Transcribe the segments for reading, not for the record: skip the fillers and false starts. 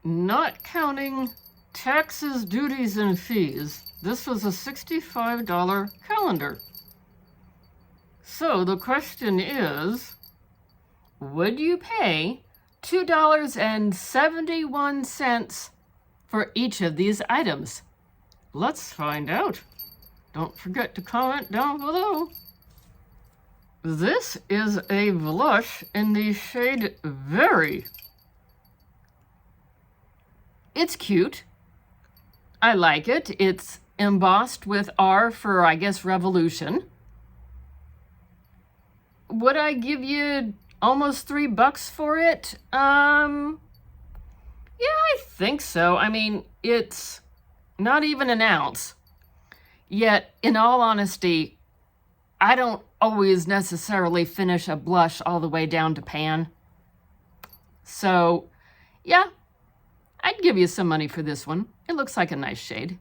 not counting taxes, duties, and fees, this was a $65 calendar. So the question is, would you pay $2.71 for each of these items? Let's find out. Don't forget to comment down below. This is a blush in the shade Very. It's cute. I like it. It's embossed with R for, I guess, Revolution. Would I give you almost $3 for it? Yeah, I think so. I mean, it's not even an ounce. Yet, in all honesty, I don't always necessarily finish a blush all the way down to pan. So, yeah, I'd give you some money for this one. It looks like a nice shade.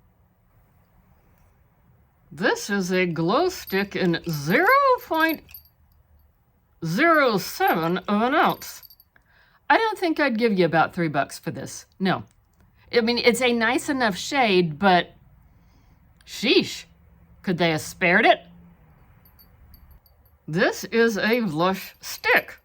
This is a glow stick in 0.07 of an ounce. I don't think I'd give you about $3 for this. No. I mean, it's a nice enough shade, but sheesh, could they have spared it? This is a blush stick,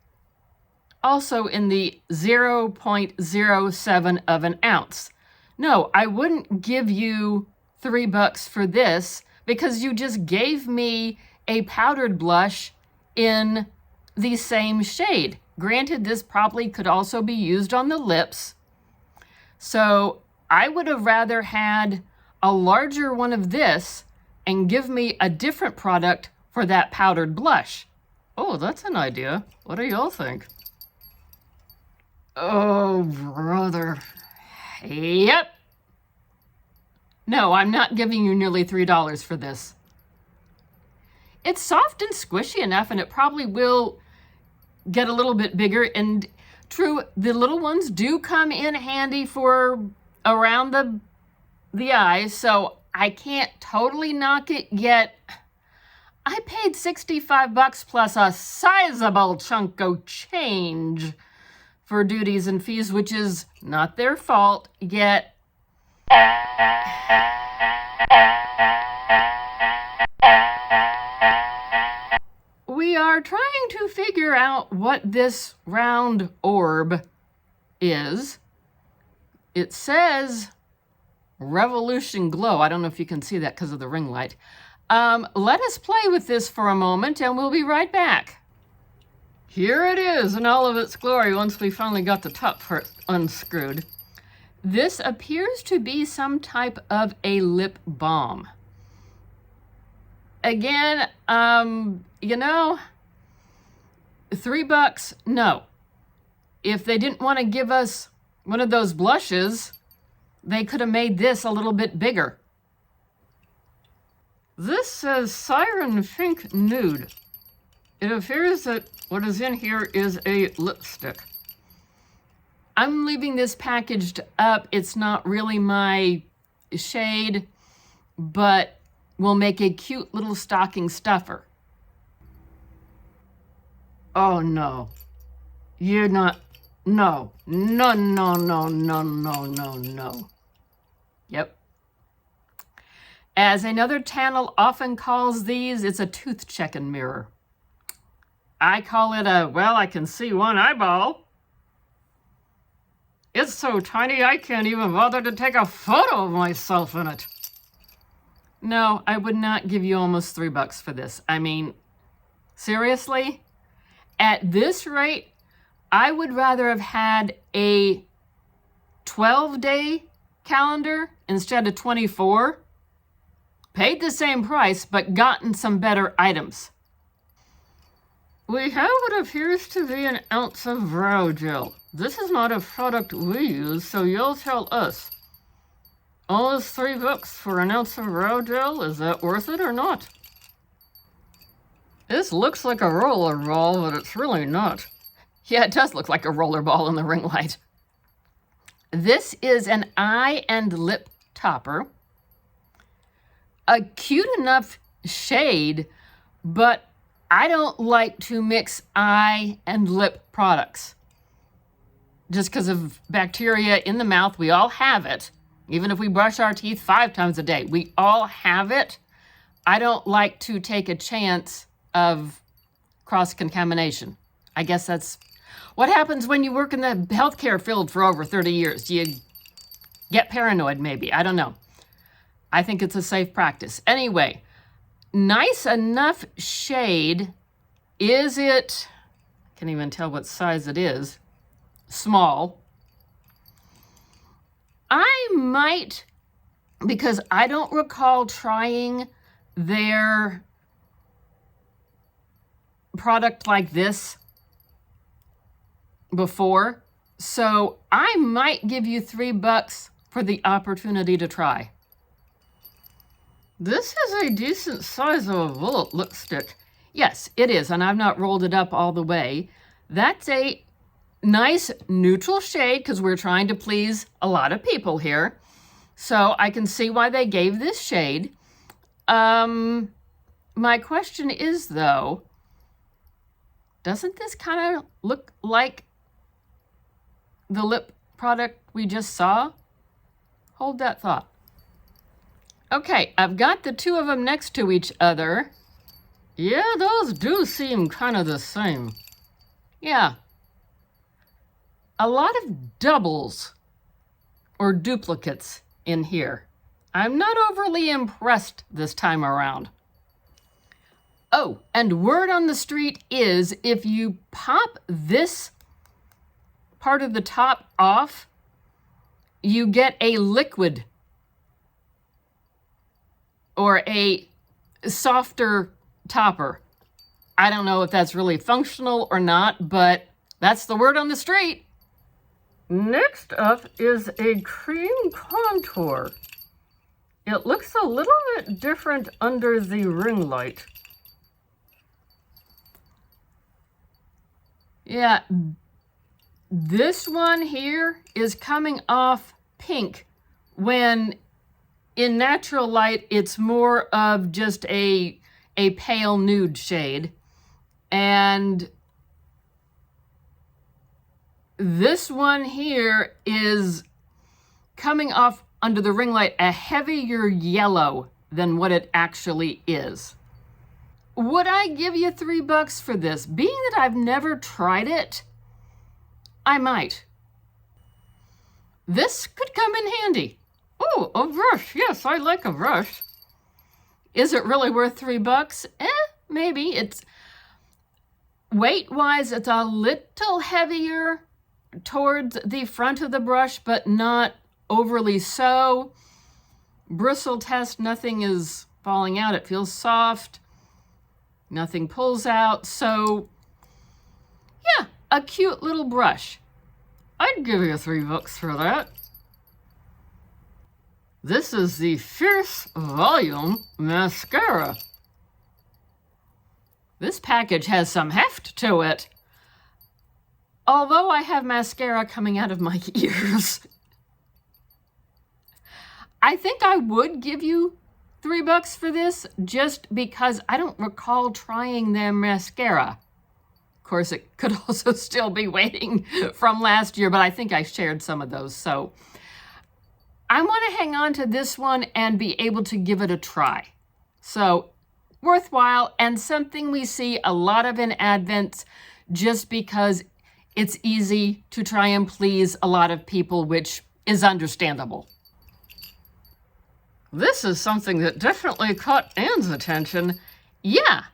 also in the 0.07 of an ounce. No, I wouldn't give you $3 for this because you just gave me a powdered blush in the same shade. Granted, this probably could also be used on the lips. So I would have rather had a larger one of this and give me a different product for that powdered blush. Oh, that's an idea. What do y'all think? Oh, brother. Yep. No, I'm not giving you nearly $3 for this. It's soft and squishy enough, and it probably will get a little bit bigger. And true, the little ones do come in handy for around the eyes, so I can't totally knock it yet. I paid $65 plus a sizable chunk of change for duties and fees, which is not their fault, yet we are trying to figure out what this round orb is. It says Revolution Glow. I don't know if you can see that because of the ring light. Let us play with this for a moment and we'll be right back. Here it is in all of its glory once we finally got the top part unscrewed. This appears to be some type of a lip balm. Again, you know, $3, no. If they didn't want to give us one of those blushes, they could have made this a little bit bigger. This says Siren Pink Nude. It appears that what is in here is a lipstick. I'm leaving this packaged up. It's not really my shade, but will make a cute little stocking stuffer. Oh no. You're not. No. No, no, no, no, no, no, no. Yep. As another channel often calls these, it's a tooth checking mirror. I call it a, well, I can see one eyeball. It's so tiny I can't even bother to take a photo of myself in it. No, I would not give you almost $3 for this. I mean, seriously? At this rate, I would rather have had a 12-day calendar instead of 24. Paid the same price, but gotten some better items. We have what appears to be an ounce of brow gel. This is not a product we use, so you'll tell us. Almost $3 for an ounce of brow gel, is that worth it or not? This looks like a roller ball, but it's really not. Yeah, it does look like a roller ball in the ring light. This is an eye and lip topper. A cute enough shade, but I don't like to mix eye and lip products. just because of bacteria in the mouth. We all have it. Even if we brush our teeth 5 times a day, we all have it. I don't like to take a chance of cross-contamination. I guess that's what happens when you work in the healthcare field for over 30 years. You get paranoid, maybe. I don't know. I think it's a safe practice. Anyway, nice enough shade. Is it, I can't even tell what size it is. Small. I might, because I don't recall trying their product like this before, so I might give you $3 for the opportunity to try. This is a decent size of a bullet lipstick. Yes, it is, and I've not rolled it up all the way. That's a nice neutral shade because we're trying to please a lot of people here. So I can see why they gave this shade. My question is, though, doesn't this kind of look like the lip product we just saw? Hold that thought. Okay, I've got the two of them next to each other. Yeah, those do seem kind of the same. Yeah. A lot of doubles or duplicates in here. I'm not overly impressed this time around. Oh, and word on the street is if you pop this part of the top off, you get a liquid or a softer topper. I don't know if that's really functional or not, but that's the word on the street. Next up is a cream contour. It looks a little bit different under the ring light. Yeah, this one here is coming off pink when in natural light it's more of just a pale nude shade. And this one here is coming off under the ring light a heavier yellow than what it actually is. Would I give you $3 for this? Being that I've never tried it, I might. This could come in handy. Oh, a brush. Yes, I like a brush. Is it really worth $3? Maybe. It's weight-wise, it's a little heavier towards the front of the brush, but not overly so. Bristle test, nothing is falling out. It feels soft. Nothing pulls out. So, yeah, a cute little brush. I'd give you $3 for that. This is the Fierce Volume Mascara. This package has some heft to it. Although I have mascara coming out of my ears. I think I would give you $3 for this just because I don't recall trying their mascara. Of course, it could also still be waiting from last year, but I think I shared some of those. So I want to hang on to this one and be able to give it a try. So worthwhile and something we see a lot of in Advents just because it's easy to try and please a lot of people, which is understandable. This is something that definitely caught Anne's attention. Yeah,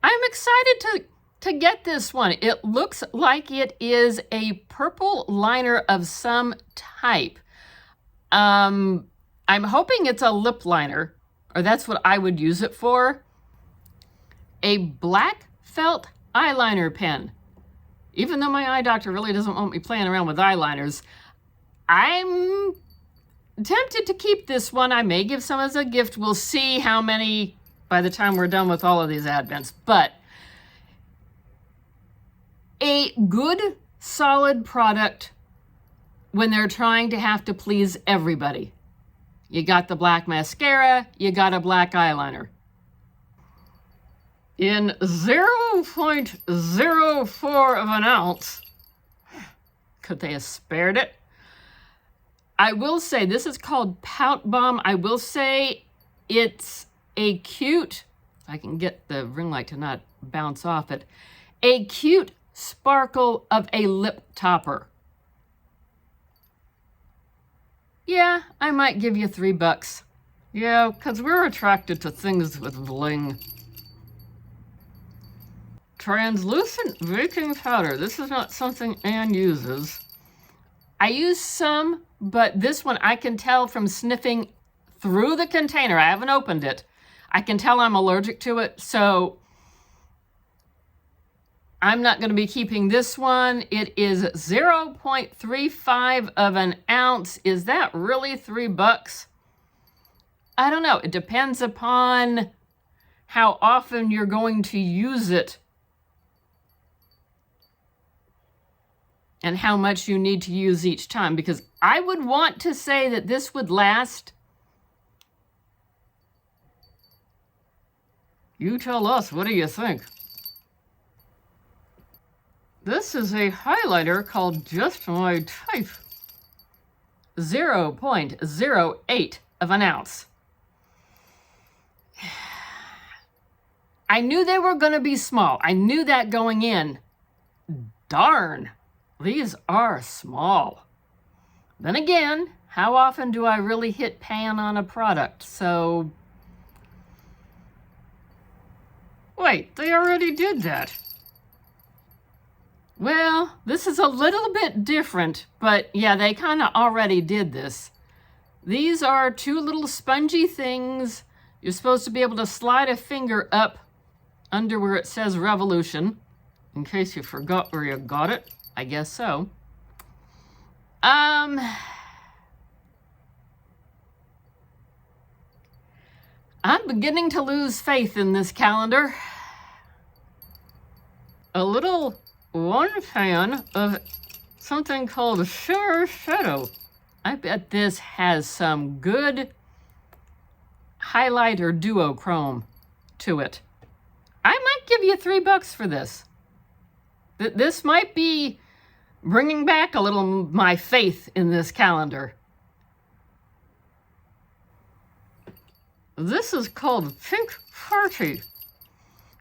I'm excited to get this one. It looks like it is a purple liner of some type. I'm hoping it's a lip liner, or that's what I would use it for. A black felt eyeliner pen. Even though my eye doctor really doesn't want me playing around with eyeliners, I'm tempted to keep this one. I may give some as a gift. We'll see how many by the time we're done with all of these Advents. But a good, solid product when they're trying to have to please everybody. You got the black mascara, you got a black eyeliner. In 0.04 of an ounce, Could they have spared it? I will say this is called Pout Bomb. I will say it's a cute, I can get the ring light to not bounce off it, a cute sparkle of a lip topper. Yeah, I might give you $3. Yeah, because we're attracted to things with bling. Translucent baking powder. This is not something Anne uses. I use some, but this one I can tell from sniffing through the container. I haven't opened it. I can tell I'm allergic to it, so I'm not going to be keeping this one. It is 0.35 of an ounce. Is that really $3? I don't know. It depends upon how often you're going to use it and how much you need to use each time, because I would want to say that this would last. You tell us, what do you think? This is a highlighter called Just My Type. 0.08 of an ounce. I knew they were going to be small. I knew that going in. Darn, these are small. Then again, how often do I really hit pan on a product? So, wait, they already did that. Well, this is a little bit different, but yeah, they kind of already did this. These are two little spongy things. You're supposed to be able to slide a finger up under where it says Revolution, in case you forgot where you got it. I guess so. I'm beginning to lose faith in this calendar. A little one fan of something called eyeshadow. I bet this has some good highlight or duochrome to it. I might give you $3 for this. This might be bringing back a little my faith in this calendar. This is called Pink Party.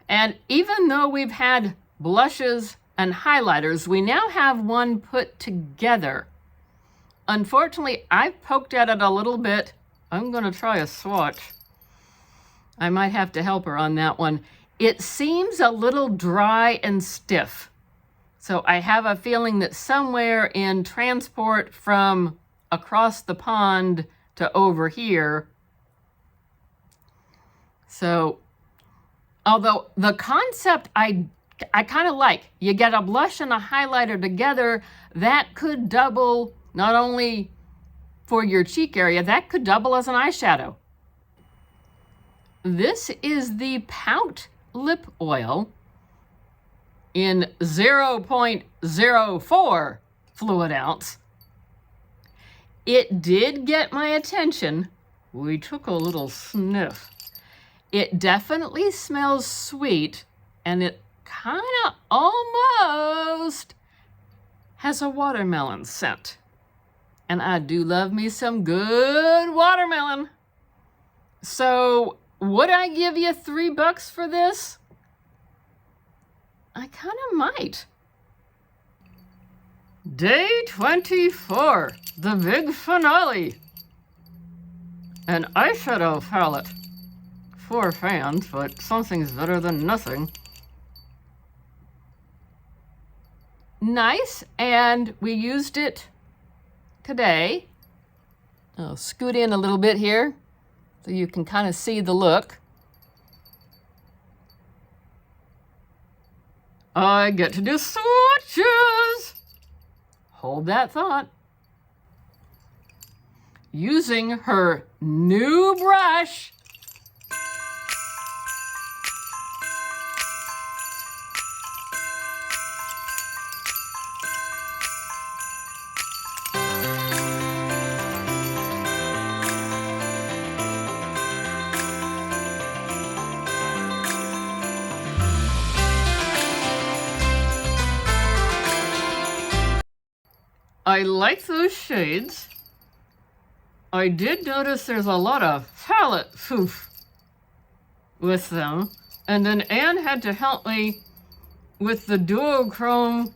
And even though we've had blushes and highlighters, we now have one put together. Unfortunately, I've poked at it a little bit. I'm going to try a swatch. I might have to help her on that one. It seems a little dry and stiff. So I have a feeling that somewhere in transport from across the pond to over here. So, although the concept I kind of like, you get a blush and a highlighter together, that could double not only for your cheek area, that could double as an eyeshadow. This is the Pout Lip Oil in 0.04 fluid ounce. It did get my attention. We took a little sniff. It definitely smells sweet, and it kind of almost has a watermelon scent. And I do love me some good watermelon. So would I give you $3 for this? I kind of might. Day 24, the big finale. An eyeshadow palette. For fans, but something's better than nothing. Nice, and we used it today. I'll scoot in a little bit here so you can kind of see the look. I get to do swatches. Hold that thought. Using her new brush. I like those shades. I did notice there's a lot of palette poof with them. And then Anne had to help me with the duochrome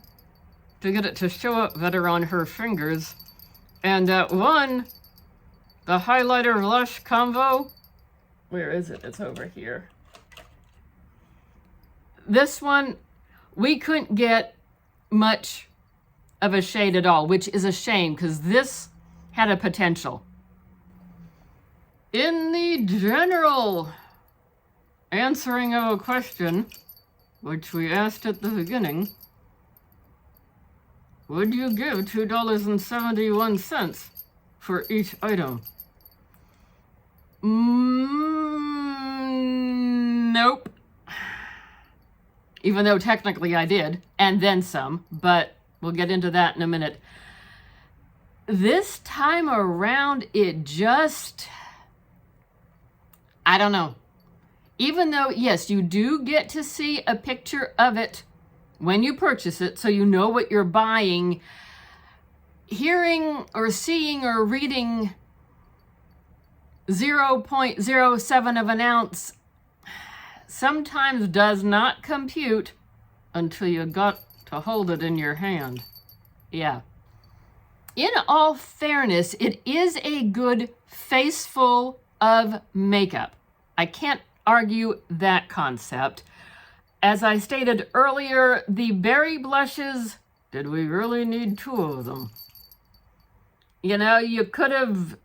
to get it to show up better on her fingers. And that one, the highlighter blush combo, where is it? It's over here. This one, we couldn't get much of a shade at all, which is a shame because this had a potential. In the general answering of a question, which we asked at the beginning, would you give $2.71 for each item? Nope. Even though technically I did, and then some, but we'll get into that in a minute. This time around, it just, I don't know. Even though, yes, you do get to see a picture of it when you purchase it, so you know what you're buying, hearing or seeing or reading 0.07 of an ounce sometimes does not compute until you got to hold it in your hand. Yeah. In all fairness, it is a good faceful of makeup. I can't argue that concept. As I stated earlier, the berry blushes, did we really need 2 of them? You know, you could have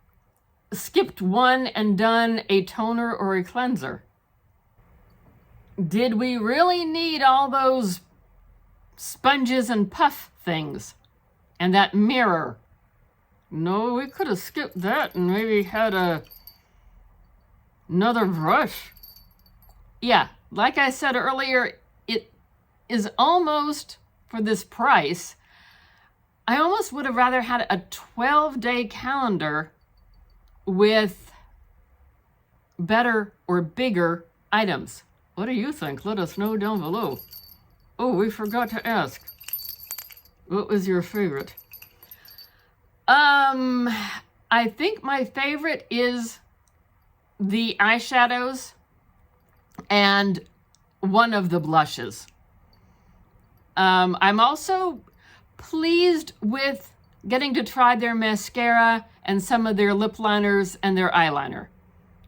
skipped one and done a toner or a cleanser. Did we really need all those sponges and puff things? And that mirror? No, we could have skipped that and maybe had another brush. Yeah, like I said earlier, it is almost, for this price, I almost would have rather had a 12-day calendar with better or bigger items. What do you think? Let us know down below. Oh, we forgot to ask. What was your favorite? I think my favorite is the eyeshadows and one of the blushes. I'm also pleased with getting to try their mascara and some of their lip liners and their eyeliner.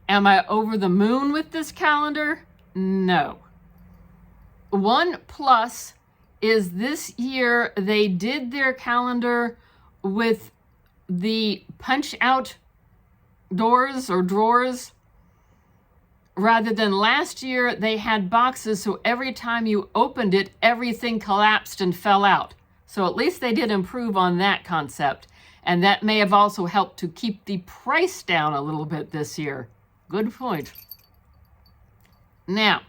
Am I over the moon with this calendar? No. One plus is this year they did their calendar with the punch out doors or drawers. Rather than last year, they had boxes, so every time you opened it, everything collapsed and fell out. So at least they did improve on that concept. And that may have also helped to keep the price down a little bit this year. Good point. Now,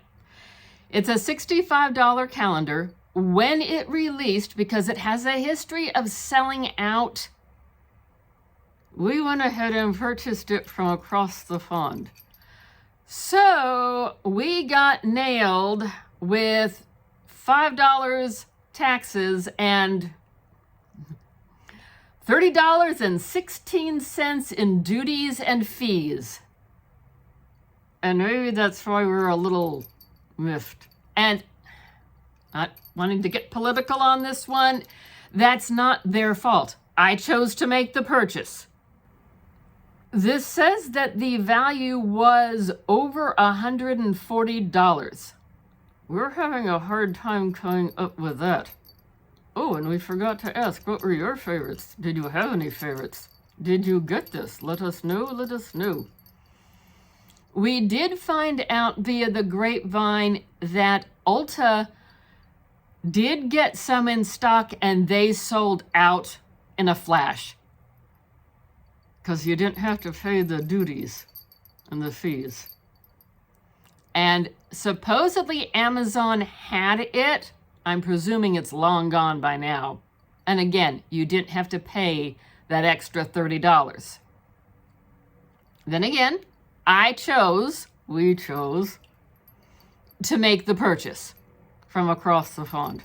it's a $65 calendar. When it released, because it has a history of selling out, we went ahead and purchased it from across the pond. So we got nailed with $5 taxes and $30.16 in duties and fees. And maybe that's why we're a little miffed. And not wanting to get political on this one, that's not their fault. I chose to make the purchase. This says that the value was over $140. We're having a hard time coming up with that. Oh, and we forgot to ask, what were your favorites? Did you have any favorites? Did you get this? Let us know, let us know. We did find out via the grapevine that Ulta did get some in stock and they sold out in a flash. Because you didn't have to pay the duties and the fees. And supposedly Amazon had it. I'm presuming it's long gone by now. And again, you didn't have to pay that extra $30. Then again, we chose to make the purchase from across the pond.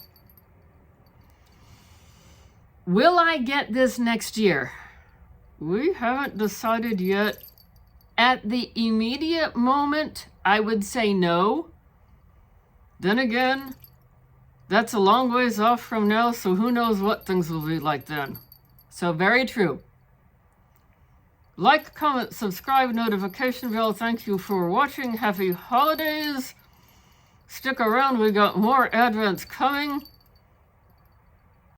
Will I get this next year? We haven't decided yet. At the immediate moment, I would say no. Then again, that's a long ways off from now, so who knows what things will be like then. So very true. Like, comment, subscribe, notification bell. Thank you for watching. Happy holidays. Stick around, we got more advents coming.